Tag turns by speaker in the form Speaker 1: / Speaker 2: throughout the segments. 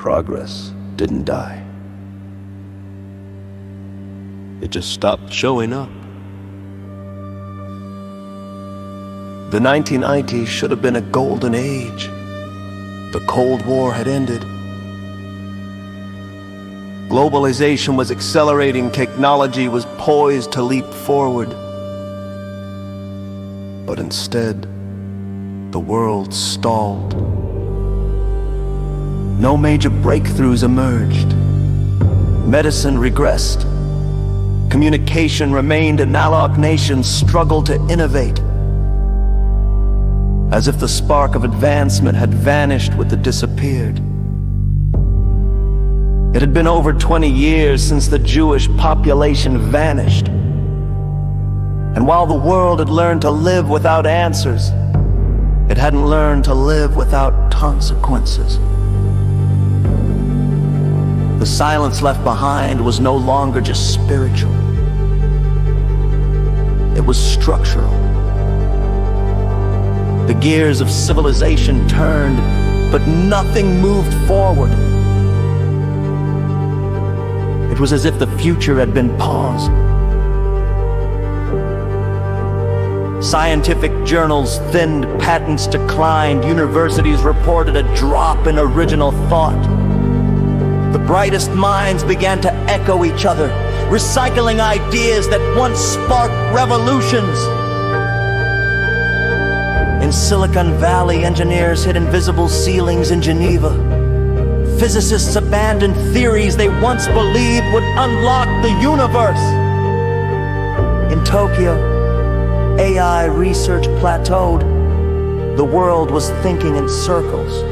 Speaker 1: Progress didn't die. It just stopped showing up. The 1990s should have been a golden age. The Cold War had ended. Globalization was accelerating, technology was poised to leap forward. But instead, the world stalled. No major breakthroughs emerged. Medicine regressed. Communication remained analog. Nations struggled to innovate. As if the spark of advancement had vanished with the disappeared. It had been over 20 years since the Jewish population vanished. And while the world had learned to live without answers, it hadn't learned to live without consequences. The silence left behind was no longer just spiritual. It was structural. The gears of civilization turned, but nothing moved forward. It was as if the future had been paused. Scientific journals thinned, patents declined, universities reported a drop in original thought. The brightest minds began to echo each other, recycling ideas that once sparked revolutions. In Silicon Valley, engineers hid invisible ceilings in Geneva. Physicists abandoned theories they once believed would unlock the universe. In Tokyo, AI research plateaued. The world was thinking in circles.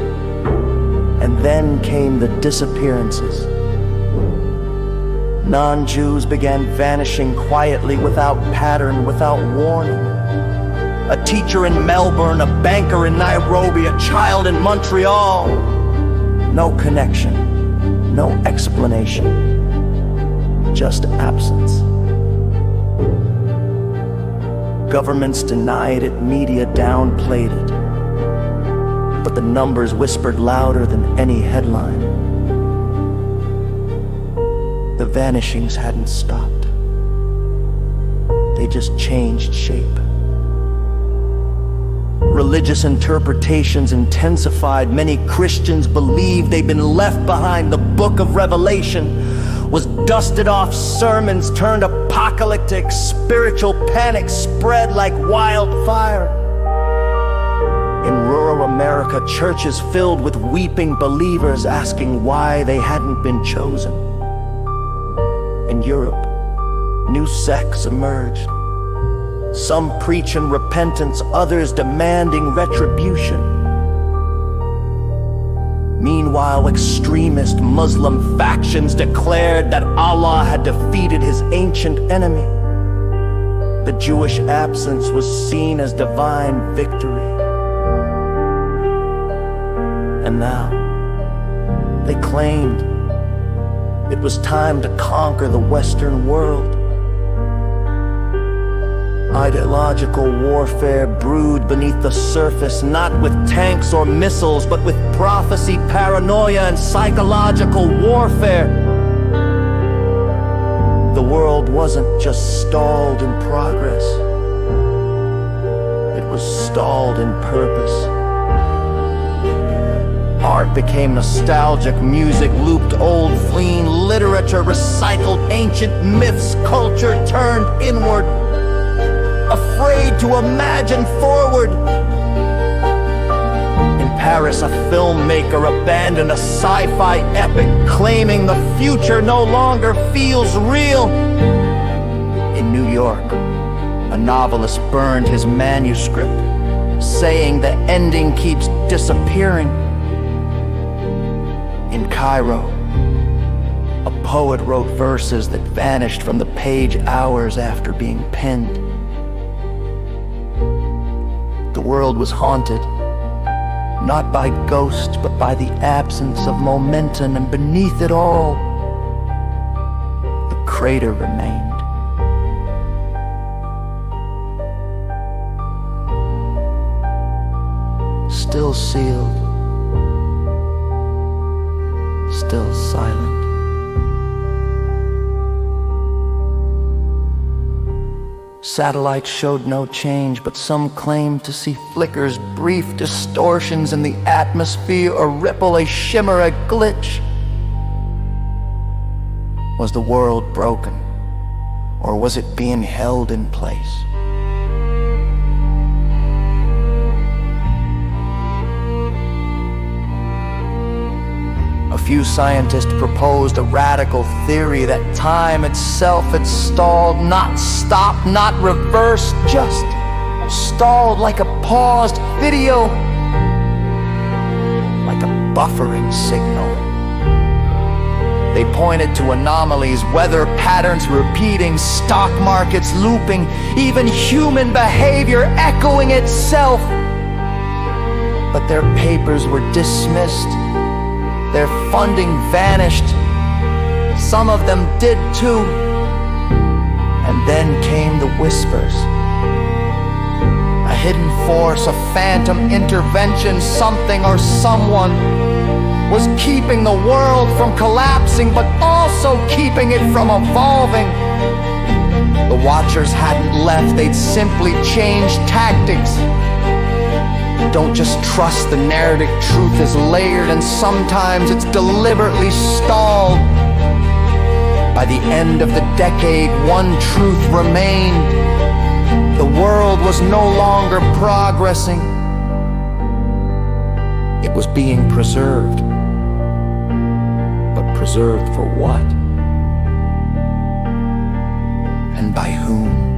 Speaker 1: And then came the disappearances. Non-Jews began vanishing quietly, without pattern, without warning. A teacher in Melbourne, a banker in Nairobi, a child in Montreal. No connection, no explanation, just absence. Governments denied it, media downplayed it, but the numbers whispered louder than any headline. The vanishings hadn't stopped. They just changed shape. Religious interpretations intensified. Many Christians believed they'd been left behind. The book of Revelation was dusted off. Sermons turned apocalyptic. Spiritual panic spread like wildfire. In rural America, churches filled with weeping believers asking why they hadn't been chosen. In Europe, new sects emerged. Some preaching repentance, others demanding retribution. Meanwhile, extremist Muslim factions declared that Allah had defeated his ancient enemy. The Jewish absence was seen as divine victory. And now, they claimed it was time to conquer the Western world. Ideological warfare brewed beneath the surface, not with tanks or missiles, but with prophecy, paranoia, and psychological warfare. The world wasn't just stalled in progress. It was stalled in purpose. Art became nostalgic, music looped old fleeing literature, recycled ancient myths, culture turned inward. Afraid to imagine forward. In Paris, a filmmaker abandoned a sci-fi epic, claiming the future no longer feels real. In New York, a novelist burned his manuscript, saying the ending keeps disappearing. In Cairo, a poet wrote verses that vanished from the page hours after being penned. The world was haunted, not by ghosts, but by the absence of momentum, and beneath it all, the crater remained. Still sealed, still silent. Satellites showed no change, but some claimed to see flickers, brief distortions in the atmosphere, a ripple, a shimmer, a glitch. Was the world broken, or was it being held in place? A few scientists proposed a radical theory that time itself had stalled, not stopped, not reversed, just stalled like a paused video, like a buffering signal. They pointed to anomalies, weather patterns repeating, stock markets looping, even human behavior echoing itself. But their papers were dismissed. Their funding vanished. Some of them did too. And then came the whispers. A hidden force, a phantom intervention, something or someone was keeping the world from collapsing, but also keeping it from evolving. The watchers hadn't left, they'd simply changed tactics. Don't just trust the narrative, truth is layered and sometimes it's deliberately stalled. By the end of the decade, one truth remained. The world was no longer progressing. It was being preserved. But preserved for what? And by whom?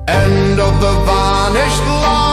Speaker 2: End of the vanished line.